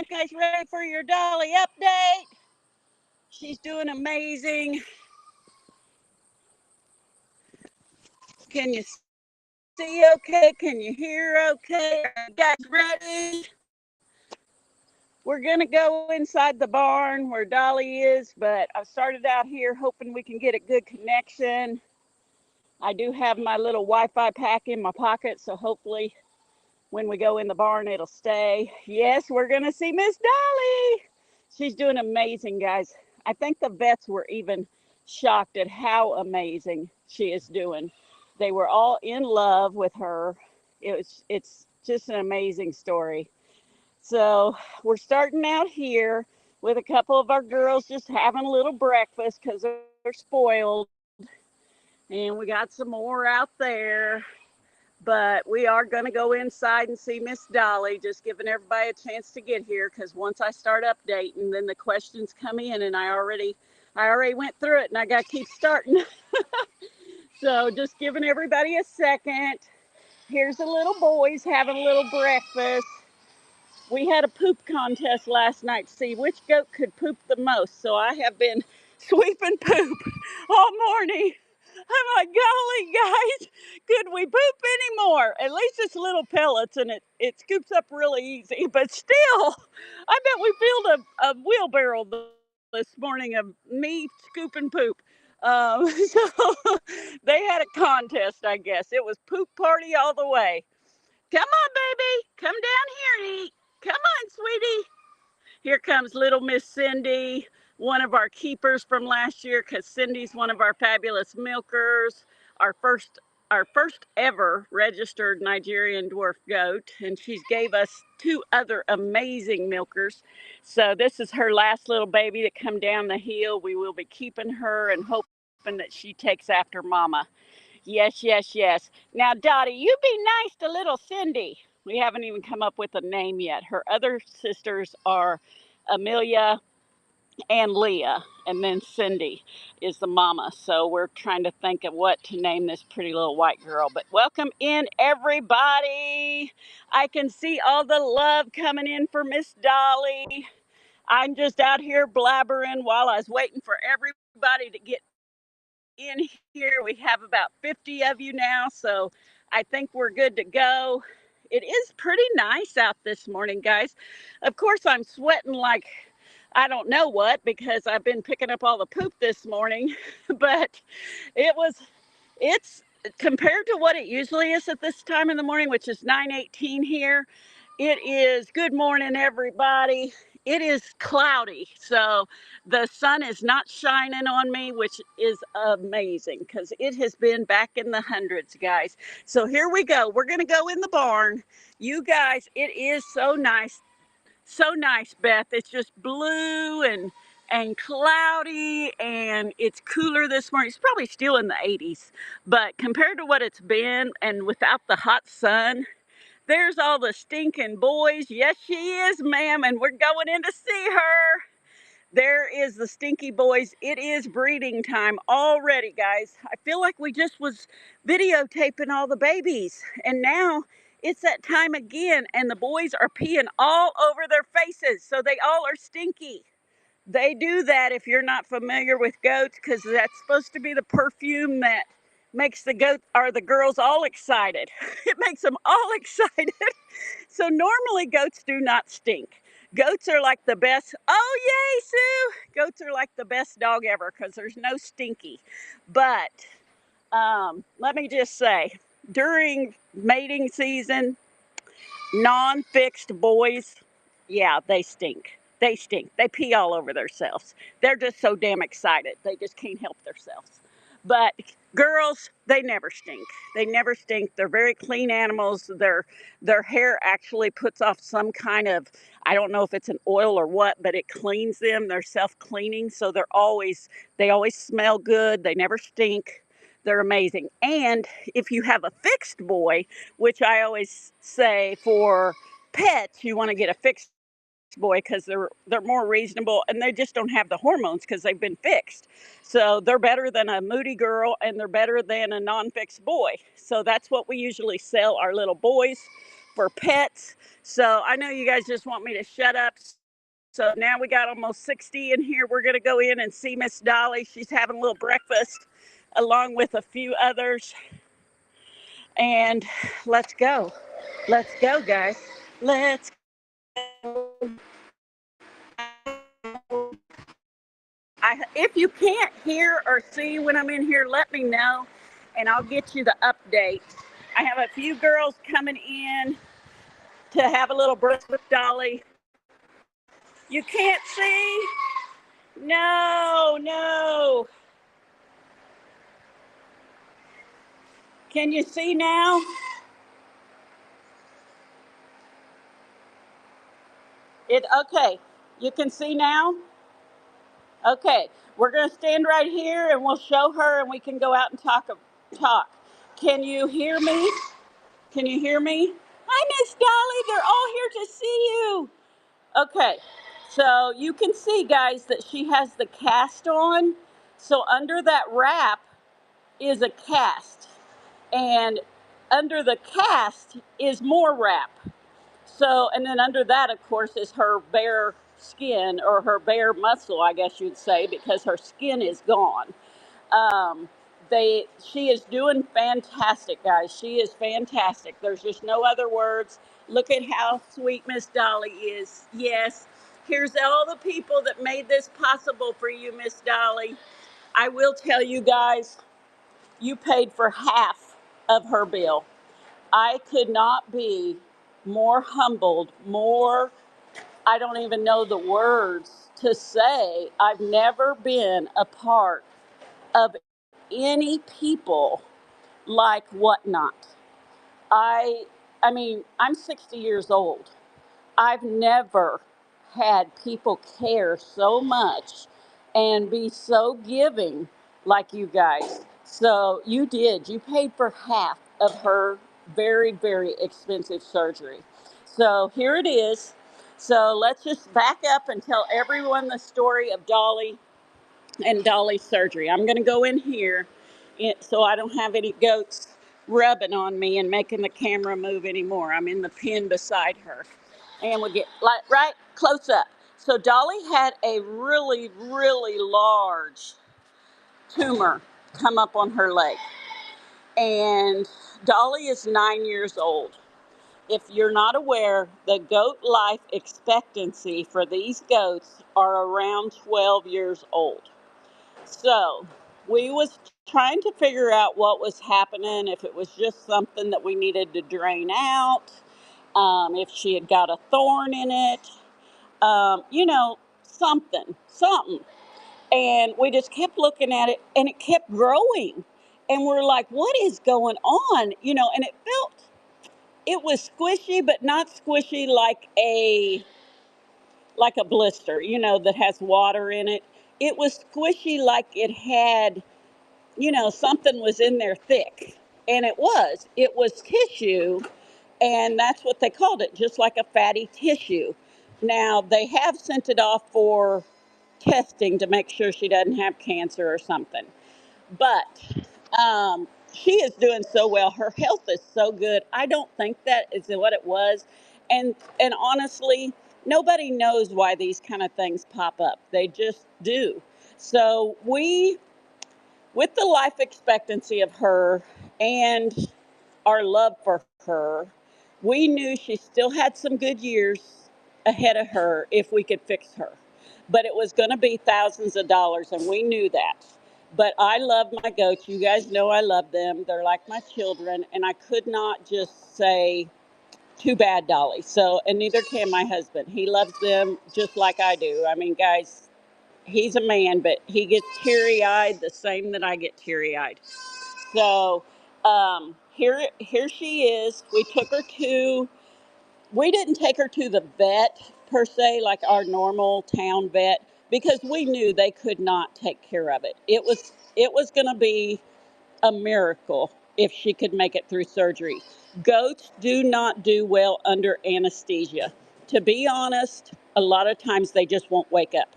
guys ready for your Dolly update? She's doing amazing. Can you see okay? Can you hear okay? Are you guys ready? We're going to go inside the barn where Dolly is, but I started out here hoping we can get a good connection. I do have my little Wi-Fi pack in my pocket, so hopefully when we go in the barn, it'll stay. Yes, we're going to see Miss Dolly. She's doing amazing, guys. I think the vets were even shocked at how amazing she is doing. They were all in love with her. It's just an amazing story. So we're starting out here with a couple of our girls just having a little breakfast because they're spoiled. And we got some more out there. But we are going to go inside and see Miss Dolly, just giving everybody a chance to get here because once I start updating, then the questions come in, and I already went through it, and I got to keep starting. So just giving everybody a second. Here's the little boys having a little breakfast. We had a poop contest last night to see which goat could poop the most. So I have been sweeping poop all morning. I'm like, golly, guys, could we poop anymore? At least it's little pellets and it scoops up really easy. But still, I bet we filled a wheelbarrow this morning of me scooping poop. So they had a contest, I guess. It was poop party all the way. Come on, baby. Come down here and eat. Come on, sweetie. Here comes little Miss Cindy, one of our keepers from last year, because Cindy's one of our fabulous milkers, our first our first ever registered Nigerian dwarf goat, and she's gave us two other amazing milkers. So this is her last little baby to come down the hill. We will be keeping her and hoping that she takes after Mama. Yes, yes, yes. Now, Dottie, you be nice to little Cindy. We haven't even come up with a name yet. Her other sisters are Amelia and Leah, and then Cindy is the mama. So we're trying to think of what to name this pretty little white girl. But welcome in, everybody. I can see all the love coming in for Miss Dolly. I'm just out here blabbering while I was waiting for everybody to get in here. We have about 50 of you now, so I think we're good to go. It is pretty nice out this morning, guys. Of course, I'm sweating like I don't know what because I've been picking up all the poop this morning, but it was it's compared to what it usually is at this time in the morning, which is 9:18 here. It is good morning, everybody. It is cloudy, so the sun is not shining on me, which is amazing because it has been back in the hundreds, guys. So here we go. We're going to go in the barn. You guys, it is so nice, Beth. It's just blue and cloudy, and it's cooler this morning. It's probably still in the 80s, but compared to what it's been and without the hot sun, there's all the stinking boys. Yes, she is, ma'am, and we're going in to see her. There is the stinky boys. It is breeding time already, guys. I feel like we just was videotaping all the babies, and now it's that time again, and the boys are peeing all over their faces, so they all are stinky. They do that if you're not familiar with goats, because that's supposed to be the perfume that makes the goat or the girls all excited. It makes them all excited. So normally goats do not stink. Goats are like the best. Oh, yay, Sue! Goats are like the best dog ever because there's no stinky. But let me just say, during mating season, non-fixed boys, yeah, they stink. They stink. They pee all over themselves. They're just so damn excited. They just can't help themselves. But girls, they never stink. They never stink. They're very clean animals. Their hair actually puts off some kind of, I don't know if it's an oil or what, but it cleans them. They're self-cleaning, so they always smell good. They never stink. They're amazing. And if you have a fixed boy, which I always say for pets, you want to get a fixed boy because they're more reasonable and they just don't have the hormones because they've been fixed. So they're better than a moody girl and they're better than a non-fixed boy. So that's what we usually sell our little boys for pets. So I know you guys just want me to shut up. So now we got almost 60 in here. We're going to go in and see Miss Dolly. She's having a little breakfast along with a few others. And let's go. Let's go, guys. Let's go. If you can't hear or see when I'm in here, let me know and I'll get you the update. I have a few girls coming in to have a little breakfast with Dolly. You can't see? No, no. Can you see now? Okay. You can see now? Okay. We're going to stand right here and we'll show her and we can go out and talk. Can you hear me? Can you hear me? Hi, Miss Dolly. They're all here to see you. Okay. So you can see, guys, that she has the cast on. So under that wrap is a cast. And under the cast is more wrap. So, and then under that, of course, is her bare skin or her bare muscle, I guess you'd say, because her skin is gone. Um, she is doing fantastic, guys. She is fantastic. There's just no other words. Look at how sweet Miss Dolly is. Yes. Here's all the people that made this possible for you, Miss Dolly. I will tell you guys, you paid for half of her bill. I could not be more humbled, more, I don't even know the words to say. I've never been a part of any people like Whatnot. I I mean, I'm 60 years old. I've never had people care so much and be so giving like you guys. So you did. You paid for half of her very, very expensive surgery. So here it is. So let's just back up and tell everyone the story of Dolly and Dolly's surgery. I'm going to go in here so I don't have any goats rubbing on me and making the camera move anymore. I'm in the pen beside her. And we'll get right close up. So Dolly had a really, really large tumor come up on her leg. And Dolly is 9 years old. If you're not aware, the goat life expectancy for these goats are around 12 years old. So we was trying to figure out what was happening, if it was just something that we needed to drain out, if she had got a thorn in it, something. And we just kept looking at it and it kept growing. And we're like, what is going on? And it was squishy, but not squishy like a blister, that has water in it. It was squishy like it had, something was in there thick. And it was tissue. And that's what they called it, just like a fatty tissue. Now, they have sent it off for testing to make sure she doesn't have cancer or something. But she is doing so well. Her health is so good. I don't think that is what it was. And honestly, nobody knows why these kind of things pop up. They just do. So with the life expectancy of her and our love for her, we knew she still had some good years ahead of her if we could fix her. But it was going to be thousands of dollars, and we knew that. But I love my goats. You guys know I love them. They're like my children, and I could not just say, too bad, Dolly. So, and neither can my husband. He loves them just like I do. I mean, guys, he's a man, but he gets teary-eyed the same that I get teary-eyed. So here she is. We didn't take her to the vet per se, like our normal town vet, because we knew they could not take care of it. It was going to be a miracle if she could make it through surgery. Goats do not do well under anesthesia. To be honest, a lot of times they just won't wake up.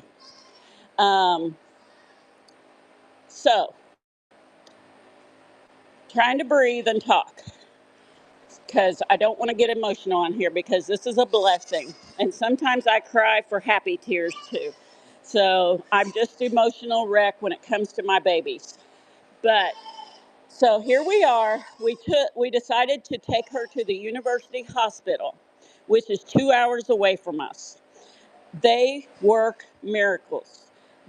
So, trying to breathe and talk. because I don't want to get emotional on here because this is a blessing. And sometimes I cry for happy tears too. So I'm just emotional wreck when it comes to my babies. But so here we are. We decided to take her to the university hospital, which is 2 hours away from us. They work miracles.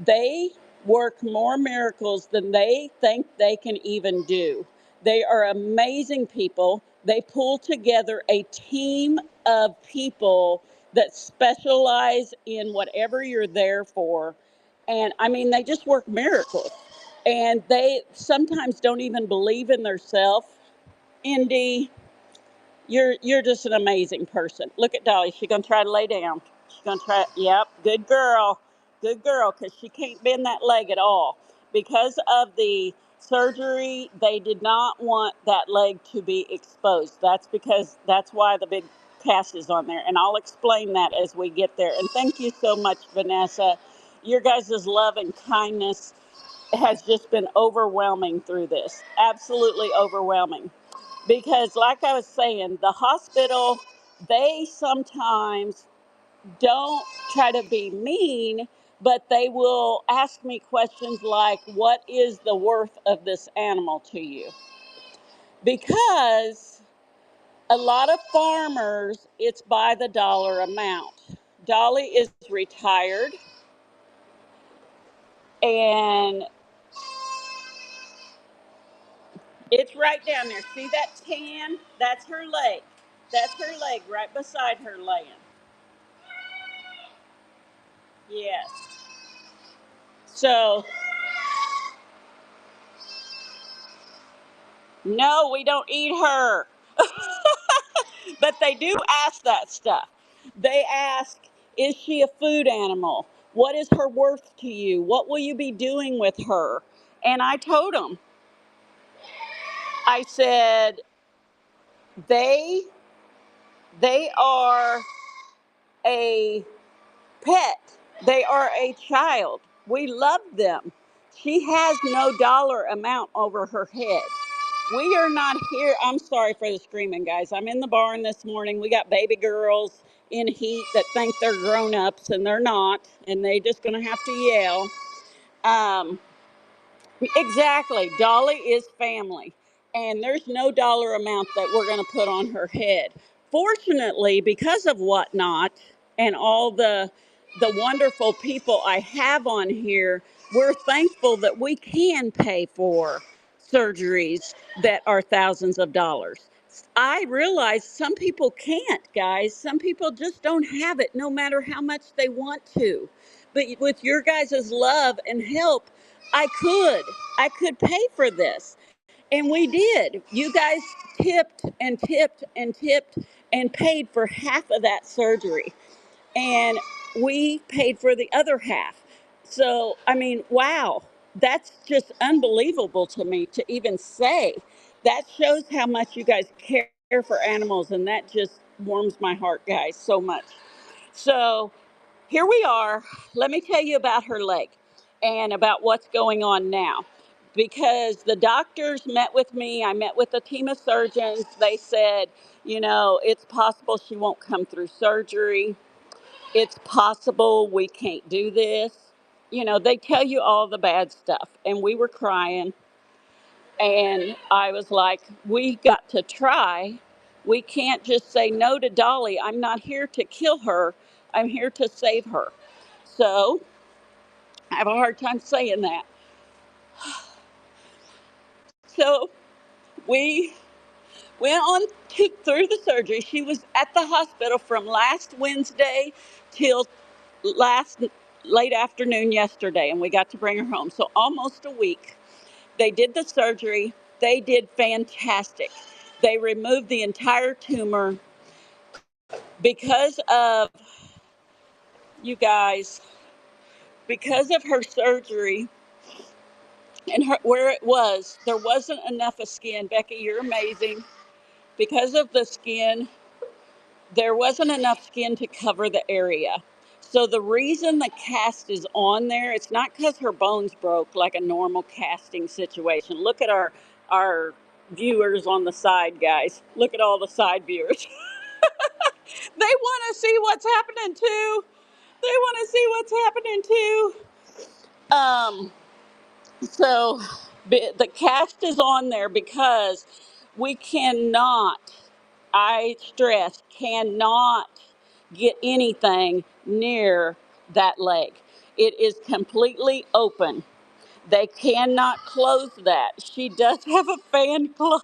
They work more miracles than they think they can even do. They are amazing people. They pull together a team of people that specialize in whatever you're there for. And I mean, they just work miracles. And they sometimes don't even believe in themselves. Indy, you're just an amazing person. Look at Dolly. She's gonna try to lay down. She's gonna try. Yep, good girl, because she can't bend that leg at all. Because of the surgery, they did not want that leg to be exposed. That's why the big cast is on there, and I'll explain that as we get there. And thank you so much, Vanessa. Your guys' love and kindness has just been overwhelming through this. Absolutely overwhelming. Because like I was saying, the hospital, they sometimes don't try to be mean, but they will ask me questions like, what is the worth of this animal to you? Because a lot of farmers, it's by the dollar amount. Dolly is retired, and it's right down there. See that tan? That's her leg. That's her leg right beside her laying. Yes. So, no, we don't eat her. But they do ask that stuff. They ask, is she a food animal? What is her worth to you? What will you be doing with her? And I told them, I said, they they are a pet. They are a child. We love them. She has no dollar amount over her head. We are not here. I'm sorry for the screaming, guys. I'm in the barn this morning. We got baby girls in heat that think they're grown ups and they're not, and they just gonna have to yell. Um, Exactly. Dolly is family. And there's no dollar amount that we're going to put on her head. Fortunately, because of Whatnot and all the wonderful people I have on here, we're thankful that we can pay for surgeries that are thousands of dollars. I realize some people can't, guys. Some people just don't have it, no matter how much they want to. But with your guys' love and help, I could. I could pay for this. And we did. You guys tipped and tipped and tipped and paid for half of that surgery. And we paid for the other half. So, I mean, wow. That's just unbelievable to me to even say. That shows how much you guys care for animals. And that just warms my heart, guys, so much. So, here we are. Let me tell you about her leg and about what's going on now. Because the doctors met with me, I met with a team of surgeons. They said, it's possible she won't come through surgery. It's possible we can't do this. They tell you all the bad stuff. And we were crying. And I was like, we got to try. We can't just say no to Dolly. I'm not here to kill her. I'm here to save her. So I have a hard time saying that. So we went on through the surgery. She was at the hospital from last Wednesday till last late afternoon yesterday, and we got to bring her home. So almost a week. They did the surgery. They did fantastic. They removed the entire tumor because of, you guys, because of her surgery and where it was, there wasn't enough of skin. Becky, you're amazing. Because of the skin, there wasn't enough skin to cover the area. So the reason the cast is on there, it's not because her bones broke like a normal casting situation. Look at our viewers on the side, guys. Look at all the side viewers. They want to see what's happening too. They want to see what's happening too. Um, so the cast is on there because we cannot, I stress, cannot get anything near that leg. It is completely open. They cannot close that. She does have a fan club.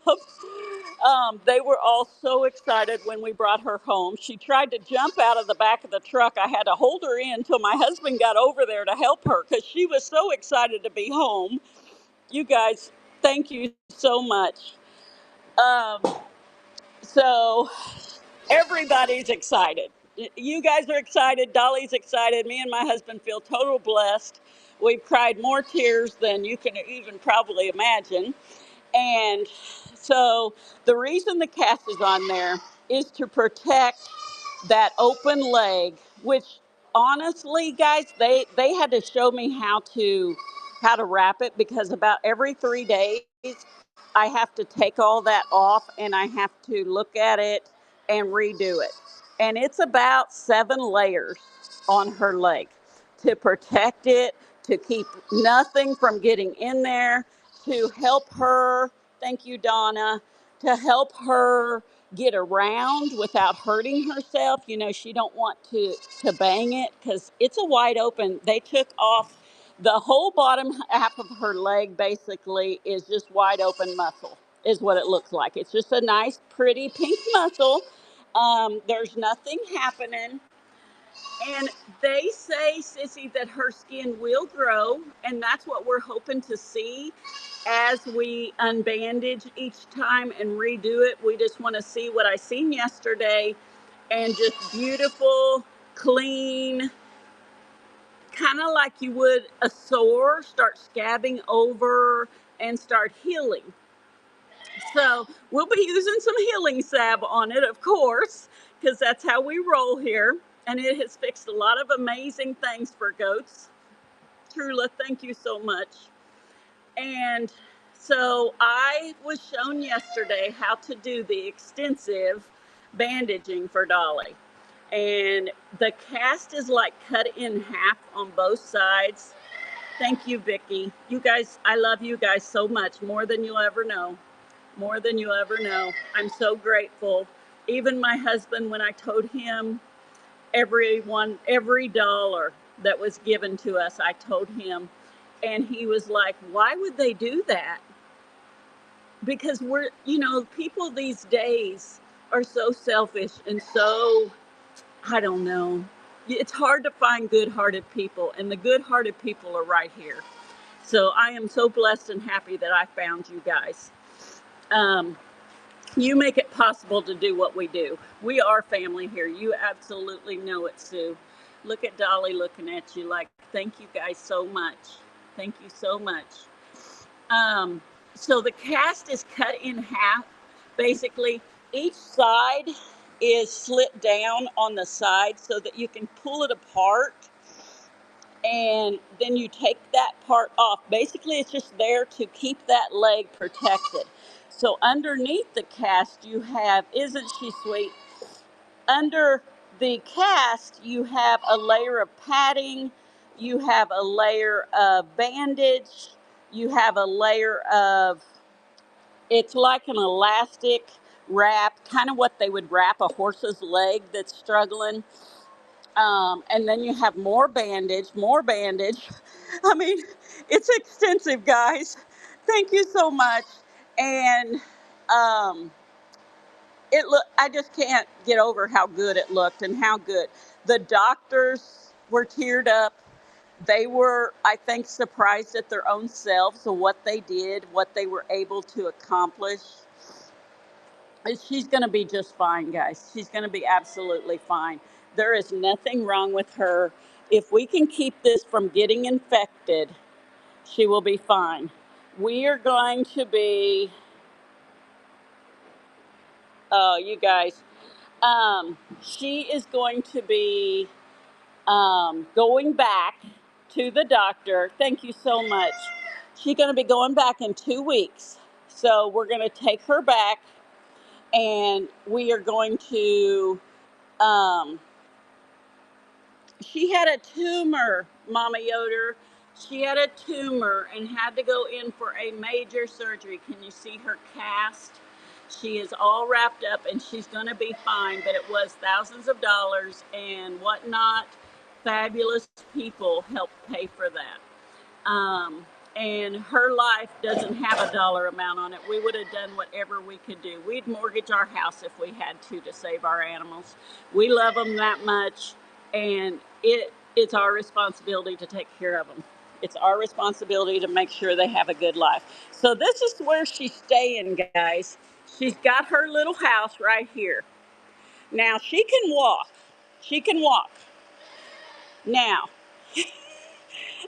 They were all so excited when we brought her home. She tried to jump out of the back of the truck. I had to hold her in until my husband got over there to help her because she was so excited to be home. You guys, thank you so much. Um, so everybody's excited. You guys are excited. Dolly's excited. Me and my husband feel total blessed. We've cried more tears than you can even probably imagine. And so the reason the cast is on there is to protect that open leg, which honestly, guys, they had to show me how to wrap it because about every 3 days I have to take all that off and I have to look at it and redo it. And it's about 7 layers on her leg to protect it, to keep nothing from getting in there, to help her. Thank you, Donna. To help her get around without hurting herself. You know, she don't want to bang it because it's a wide open. They took off the whole bottom half of her leg. Basically, is just wide open muscle. Is what it looks like. It's just a nice, pretty pink muscle. There's nothing happening. And they say, Sissy, that her skin will grow, and that's what we're hoping to see as we unbandage each time and redo it. We just want to see what I seen yesterday and just beautiful, clean, kind of like you would a sore, start scabbing over and start healing. So we'll be using some healing salve on it, of course, because that's how we roll here. And it has fixed a lot of amazing things for goats. Trula, thank you so much. And so I was shown yesterday how to do the extensive bandaging for Dolly. And the cast is like cut in half on both sides. Thank you, Vicki. You guys, I love you guys so much, more than you'll ever know. More than you'll ever know. I'm so grateful. Even my husband, when I told him every dollar that was given to us, I told him, and he was like, why would they do that? Because people these days are so selfish and so, I don't know. It's hard to find good-hearted people, and the good-hearted people are right here. So I am so blessed and happy that I found you guys. You make it possible to do what we do. We are family here. You absolutely know it, Sue. Look at Dolly looking at you like, thank you guys so much. Thank you so much. So the cast is cut in half. Basically, each side is slit down on the side so that you can pull it apart and then you take that part off. Basically, it's just there to keep that leg protected. So underneath the cast, you have, isn't she sweet? Under the cast, you have a layer of padding, you have a layer of bandage, you have a layer of, it's like an elastic wrap, kind of what they would wrap a horse's leg that's struggling. And then you have more bandage, more bandage. I mean, it's extensive, guys. Thank you so much. And um, I just can't get over how good it looked and how good. The doctors were teared up. They were, I think, surprised at their own selves of what they did, what they were able to accomplish. She's going to be just fine, guys. She's going to be absolutely fine. There is nothing wrong with her. If we can keep this from getting infected, she will be fine. We are going to be, oh, you guys, she is going to be going back to the doctor. Thank you so much. She's going to be going back in 2 weeks. So we're going to take her back, and we are going to, um, she had a tumor, Mama Yoder. She had a tumor and had to go in for a major surgery. Can you see her cast? She is all wrapped up and she's going to be fine, but it was thousands of dollars and whatnot. Fabulous people helped pay for that. Um, and her life doesn't have a dollar amount on it. We would have done whatever we could do. We'd mortgage our house if we had to save our animals. We love them that much, and it's our responsibility to take care of them. It's our responsibility to make sure they have a good life. So this is where she's staying, guys. She's got her little house right here. Now she can walk. She can walk. Now,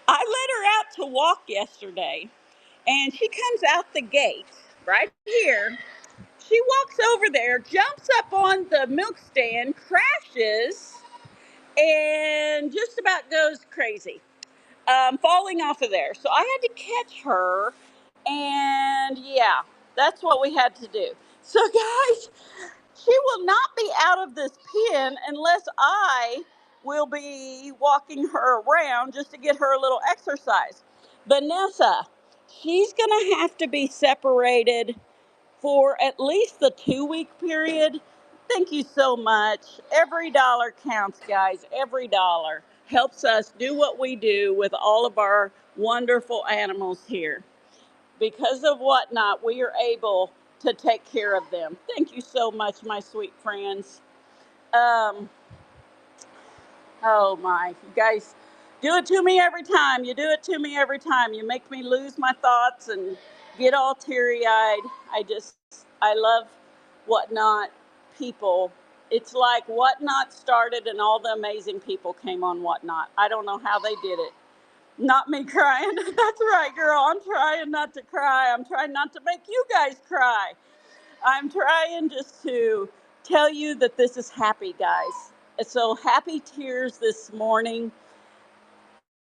I let her out to walk yesterday, and she comes out the gate right here. She walks over there, jumps up on the milk stand, crashes, and just about goes crazy, falling off of there. So I had to catch her, and yeah, that's what we had to do. So, guys, she will not be out of this pen unless I will be walking her around just to get her a little exercise. Vanessa, she's going to have to be separated for at least the 2 week period. Thank you so much. Every dollar counts, guys. Every dollar helps us do what we do with all of our wonderful animals here. Because of Whatnot, we are able to take care of them. Thank you so much, my sweet friends. Um, oh my, you guys do it to me every time. You do it to me every time. You make me lose my thoughts and get all teary-eyed. I love Whatnot people. It's like Whatnot started and all the amazing people came on Whatnot. I don't know how they did it. Not me crying. That's right, girl. I'm trying not to cry. I'm trying not to make you guys cry. I'm trying just to tell you that this is happy, guys. So happy tears this morning.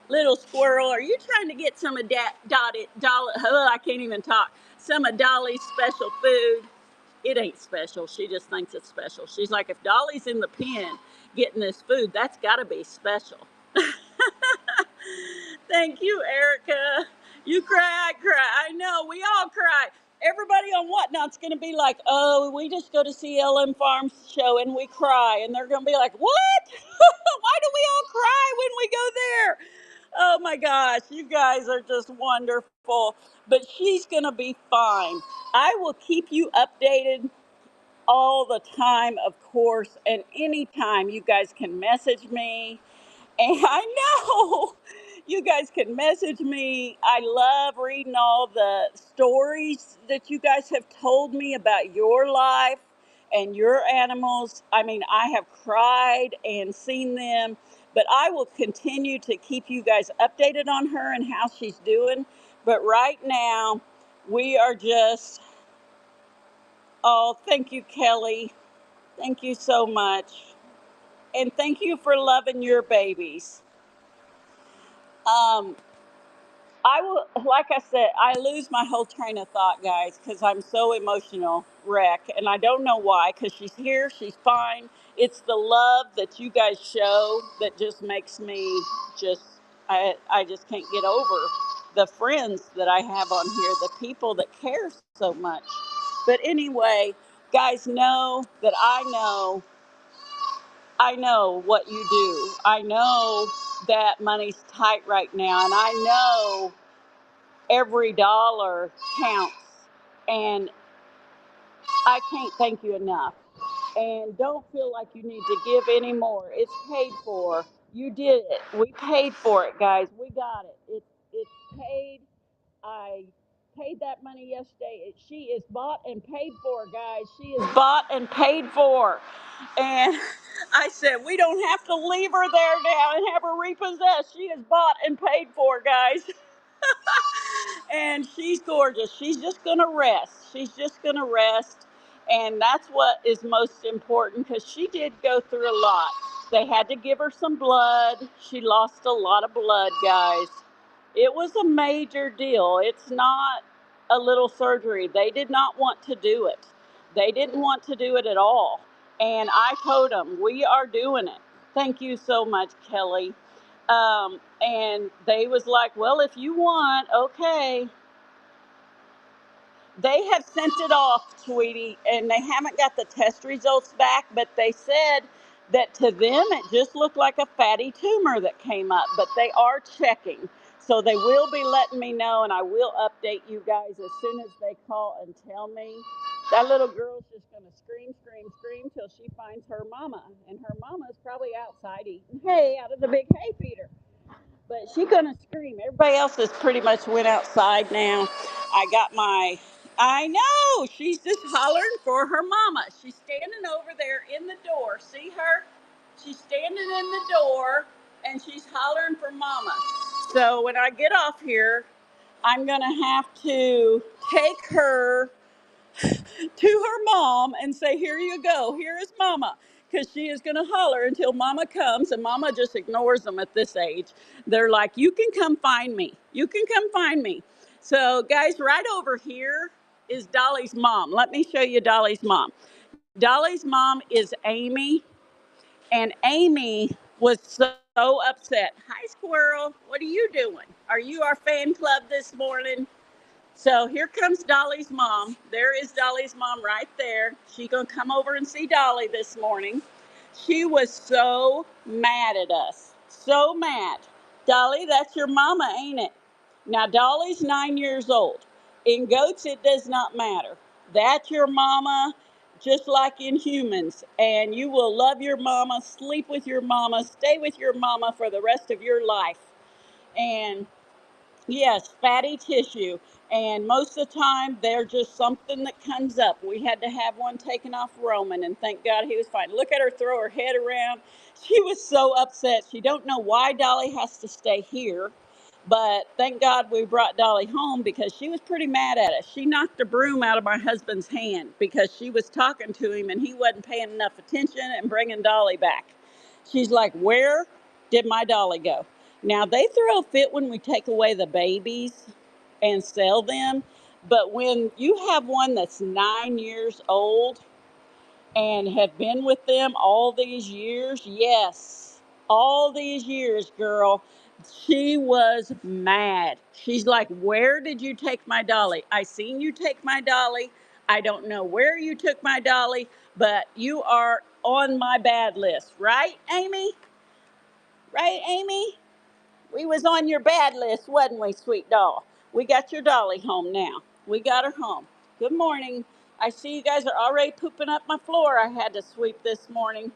Little squirrel, are you trying to get some of Dolly, oh, I can't even talk, some of Dolly's special food? It ain't special. She just thinks it's special. She's like, if Dolly's in the pen getting this food, that's got to be special. Thank you, Erica. You cry, I cry. I know, we all cry. Everybody on Whatnot's going to be like, oh, we just go to see LM Farms show and we cry. And they're going to be like, what? Why do we all cry when we go there? Oh my gosh, you guys are just wonderful. But she's going to be fine. I will keep you updated all the time, of course. And anytime you guys can message me. And I know you guys can message me. I love reading all the stories that you guys have told me about your life and your animals. I mean, I have cried and seen them, but I will continue to keep you guys updated on her and how she's doing. But right now, we are just, oh, thank you, Kelly. Thank you so much. And thank you for loving your babies. Um, I will, like I said, I lose my whole train of thought, guys, because I'm so emotional wreck, and I don't know why. Because she's here, she's fine. It's the love that you guys show that just makes me just, I just can't get over the friends that I have on here, the people that care so much. But anyway, guys, know that I know what you do. I know that money's tight right now, and I know every dollar counts, and I can't thank you enough. And don't feel like you need to give any more. It's paid for. You did it. We paid for it, guys. We got it. It's paid. I paid that money yesterday. She is bought and paid for, guys. She is bought and paid for. And I said, we don't have to leave her there now and have her repossessed. She is bought and paid for, guys. And she's gorgeous. She's just going to rest. She's just going to rest. And that's what is most important, because she did go through a lot. They had to give her some blood. She lost a lot of blood, guys. It was a major deal. It's not a little surgery. They did not want to do it. They didn't want to do it at all. And I told them, we are doing it. Thank you so much, Kelly. And they was like, well, if you want, okay. They have sent it off, sweetie, and they haven't got the test results back, but they said that to them it just looked like a fatty tumor that came up, but they are checking. So they will be letting me know, and I will update you guys as soon as they call and tell me. That little girl's just going to scream, scream, scream till she finds her mama, and her mama's probably outside eating hay out of the big hay feeder. But she's gonna scream. Everybody else has pretty much went outside now. I got my, I know, she's just hollering for her mama. She's standing over there in the door. See her? She's standing in the door and she's hollering for mama. So when I get off here, I'm gonna have to take her to her mom and say, here you go, here is mama. Because she is going to holler until mama comes, and mama just ignores them at this age. They're like, you can come find me. You can come find me. So, guys, right over here is Dolly's mom. Let me show you Dolly's mom. Dolly's mom is Amy, and Amy was so upset. Hi, Squirrel. What are you doing? Are you our fan club this morning? So here comes Dolly's mom. There is Dolly's mom right there. She's going to come over and see Dolly this morning. She was so mad at us. So mad. Dolly, that's your mama, ain't it? Now, Dolly's 9 years old. In goats, it does not matter. That's your mama, just like in humans. And you will love your mama, sleep with your mama, stay with your mama for the rest of your life. And yes, fatty tissue. And most of the time, they're just something that comes up. We had to have one taken off Roman, and thank God he was fine. Look at her throw her head around. She was so upset. She don't know why Dolly has to stay here. But thank God we brought Dolly home because she was pretty mad at us. She knocked the broom out of my husband's hand because she was talking to him and he wasn't paying enough attention and bringing Dolly back. She's like, where did my Dolly go? Now, they throw a fit when we take away the babies and sell them. But when you have one that's 9 years old and have been with them all these years, yes, all these years, girl, she was mad. She's like, where did you take my Dolly? I seen you take my Dolly. I don't know where you took my Dolly, but you are on my bad list. Right, Amy? Right, Amy? We was on your bad list, wasn't we, sweet doll? We got your Dolly home now. We got her home. Good morning. I see you guys are already pooping up my floor. I had to sweep this morning.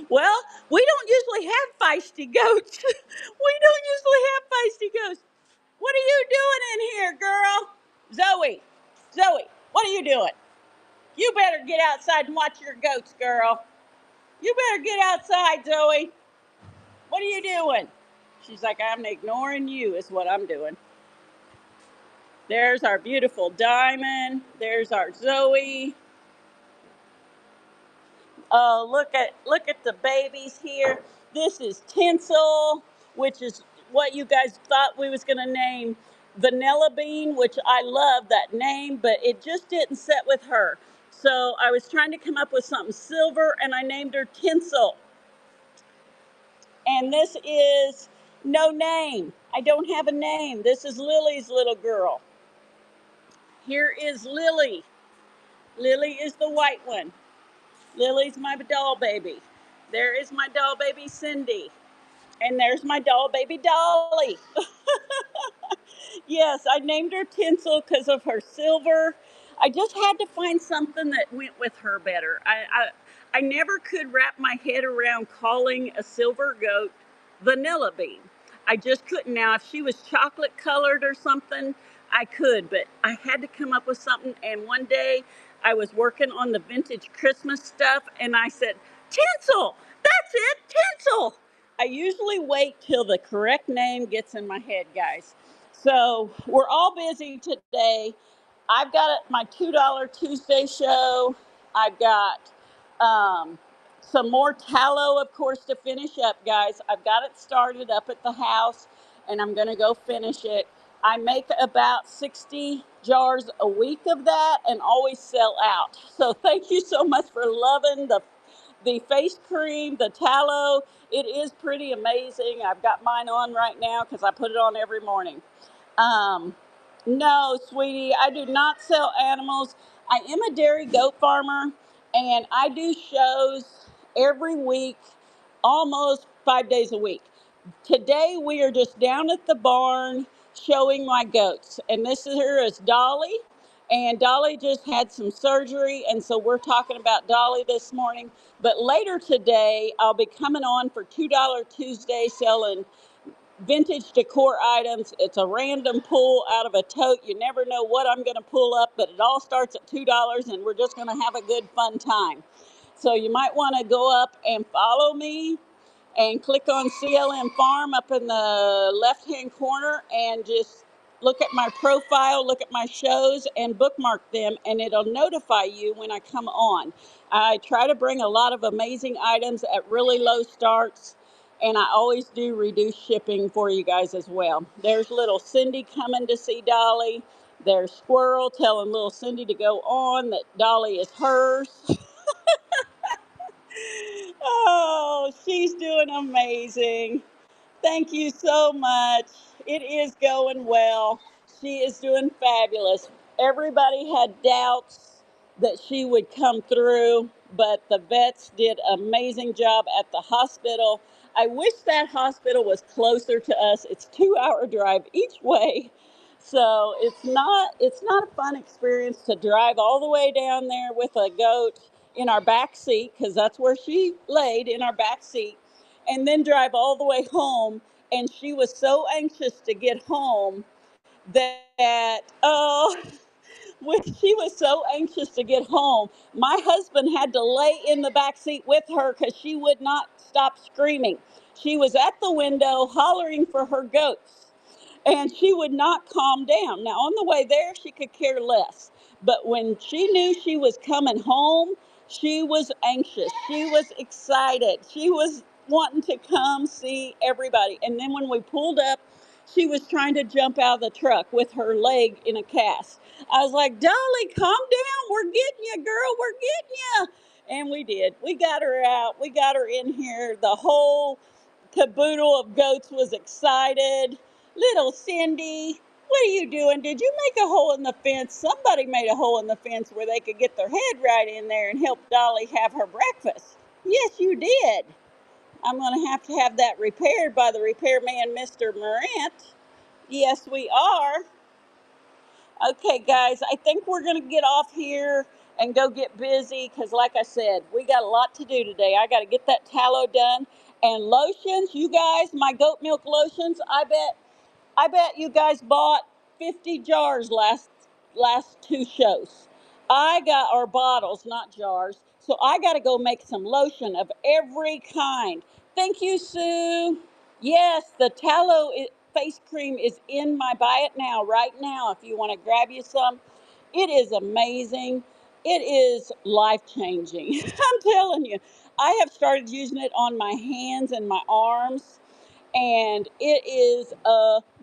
Well, we don't usually have feisty goats. We don't usually have feisty goats. What are you doing in here, girl? Zoe, what are you doing? You better get outside and watch your goats, girl. You better get outside, Zoe. What are you doing? She's like, I'm ignoring you is what I'm doing. There's our beautiful Diamond. There's our Zoe. Oh, look at the babies here. This is Tinsel, which is what you guys thought we was gonna name Vanilla Bean, which I love that name, but it just didn't set with her. So I was trying to come up with something silver, and I named her Tinsel. And this is no name. I don't have a name. This is Lily's little girl. Here is Lily. Lily is the white one. Lily's my doll baby. There is my doll baby Cindy. And there's my doll baby Dolly. Yes, I named her Tinsel because of her silver. I just had to find something that went with her better. I never could wrap my head around calling a silver goat Vanilla Bean. I just couldn't. Now, if she was chocolate colored or something, I could, but I had to come up with something. And one day I was working on the vintage Christmas stuff and I said, Tinsel, that's it, Tinsel. I usually wait till the correct name gets in my head, guys. So we're all busy today. I've got my $2 Tuesday show. I've got some more tallow, of course, to finish up, guys. I've got it started up at the house, and I'm going to go finish it. I make about 60 jars a week of that and always sell out. So thank you so much for loving the face cream, the tallow. It is pretty amazing. I've got mine on right now because I put it on every morning. Um, no, sweetie, I do not sell animals. I am a dairy goat farmer, and I do shows every week, almost 5 days a week. Today we are just down at the barn showing my goats, and this here is Dolly, and Dolly just had some surgery, and so we're talking about Dolly this morning. But later today, I'll be coming on for $2 Tuesday selling vintage decor items. It's a random pull out of a tote. You never know what I'm going to pull up, but it all starts at $2, and we're just going to have a good fun time. So you might want to go up and follow me and click on CLM Farm up in the left hand corner and just look at my profile, look at my shows, and bookmark them, and it'll notify you when I come on. I try to bring a lot of amazing items at really low starts, and I always do reduce shipping for you guys as well. There's little Cindy coming to see Dolly. There's Squirrel telling little Cindy to go on, that Dolly is hers. Oh, she's doing amazing. Thank you so much. It is going well. She is doing fabulous. Everybody had doubts that she would come through, but the vets did an amazing job at the hospital. I wish that hospital was closer to us. It's a 2-hour drive each way. So it's not a fun experience to drive all the way down there with a goat in our back seat, because that's where she laid, in our back seat, and then drive all the way home. And she was so anxious to get home that, when she was so anxious to get home, my husband had to lay in the back seat with her because she would not stop screaming. She was at the window hollering for her goats, and she would not calm down. Now, on the way there, she could care less. But when she knew she was coming home, she was anxious. She was excited. She was wanting to come see everybody. And then when we pulled up, she was trying to jump out of the truck with her leg in a cast. I was like, Dolly, calm down. We're getting you, girl. We're getting you. And we did. We got her out. We got her in here. The whole caboodle of goats was excited. Little Cindy, what are you doing? Did you make a hole in the fence? Somebody made a hole in the fence where they could get their head right in there and help Dolly have her breakfast. Yes, you did. I'm going to have that repaired by the repairman, Mr. Morant. Yes, we are. Okay, guys, I think we're going to get off here and go get busy because, like I said, we got a lot to do today. I got to get that tallow done. And lotions, you guys, my goat milk lotions, I bet you guys bought 50 jars last two shows. I got our bottles, not jars. So I got to go make some lotion of every kind. Thank you, Sue. Yes, the face cream is in my buy it now, right now, if you want to grab you some. It is amazing. It is life changing. I'm telling you, I have started using it on my hands and my arms, and it is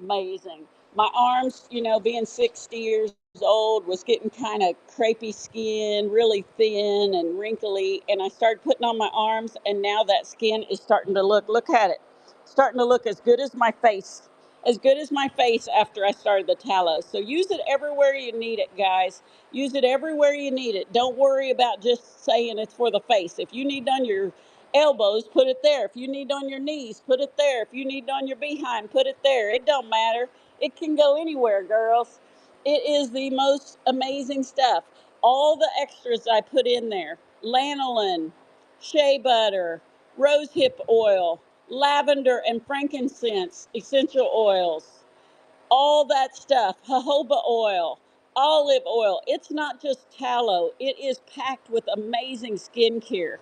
amazing. My arms, being 60 years old, was getting kind of crepey skin, really thin and wrinkly, and I started putting on my arms, and now that skin is starting to look at it, starting to look as good as my face. As good as my face after I started the tallow. So use it everywhere you need it, guys. Use it everywhere you need it. Don't worry about just saying it's for the face. If you need on your elbows, put it there. If you need on your knees, put it there. If you need on your behind, put it there. It don't matter. It can go anywhere, girls. It is the most amazing stuff. All the extras I put in there: lanolin, shea butter, rosehip oil, lavender and frankincense essential oils, all that stuff, jojoba oil, olive oil. It's not just tallow, it is packed with amazing skincare.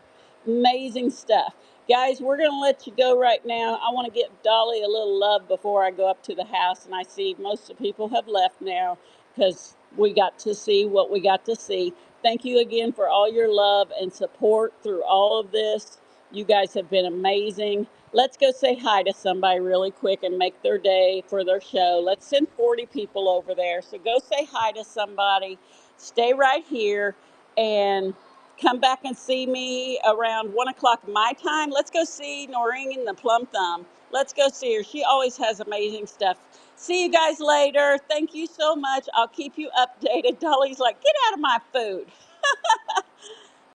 Amazing stuff. Guys, we're going to let you go right now. I want to give Dolly a little love before I go up to the house, and I see most of the people have left now because we got to see what we got to see. Thank you again for all your love and support through all of this. You guys have been amazing. Let's go say hi to somebody really quick and make their day for their show. Let's send 40 people over there. So go say hi to somebody. Stay right here and come back and see me around 1 o'clock my time. Let's go see Noreen and the Plum Thumb. Let's go see her. She always has amazing stuff. See you guys later. Thank you so much. I'll keep you updated. Dolly's like, get out of my food.